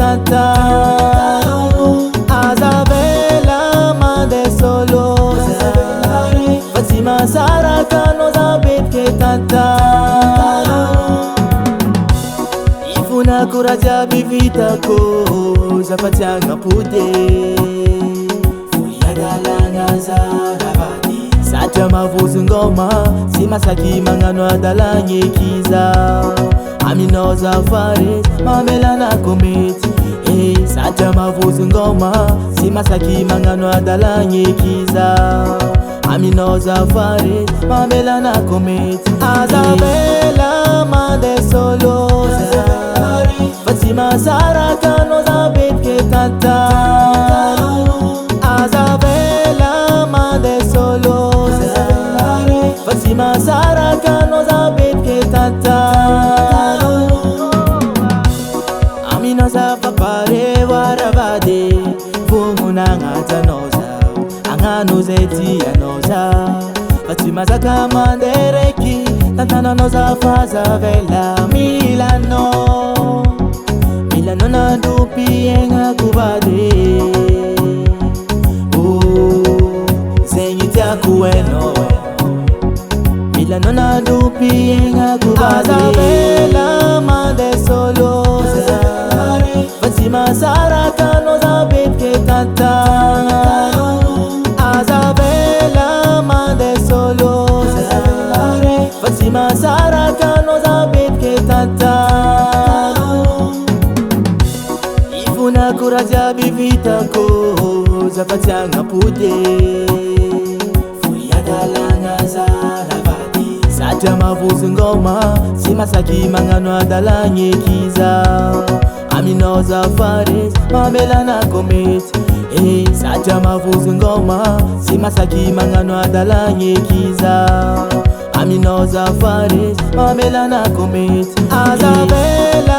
tata Avela mande solosa Fatima Sara kano zabit ke tata Ifuna kuraja bivita ko Zapatianga pude Fuyadalanga zarabati Sacha mavuzu ngoma Simasaki mangano adalanye kiza Amino zafare mamela na kometi Sacha mavuzu ngoma Simasaki mangano adalanye kiza Amino zafare mamela na kometi Avela mande solosa Fatima Sara kano zabit ke tata Avela mande solosa Fatima Sara kano zabit ke tata Amino zapapare waravade Vumuna ngata noza Angano zeti anoza Fatima zaka mandereki Tantana noza faza vela Milano Milano na dupi enga kubade Zenyita kueno Milano na dupi enga kubade Avela mande solosa Fatima Sara kano zabit ke tata Avela mande solosa Fatima Sara kano zabit ke tata Ifuna kuraja bivita ko Zapatianga pude Fuyadalanga zarabati Sacha mavuzu ngoma Simasaki mangano adalanye kiza Amino zafare mamela na kometi Sacha mavuzu ngoma Simasaki mangano adalanye kiza Amino zafare mamela na kometi Avela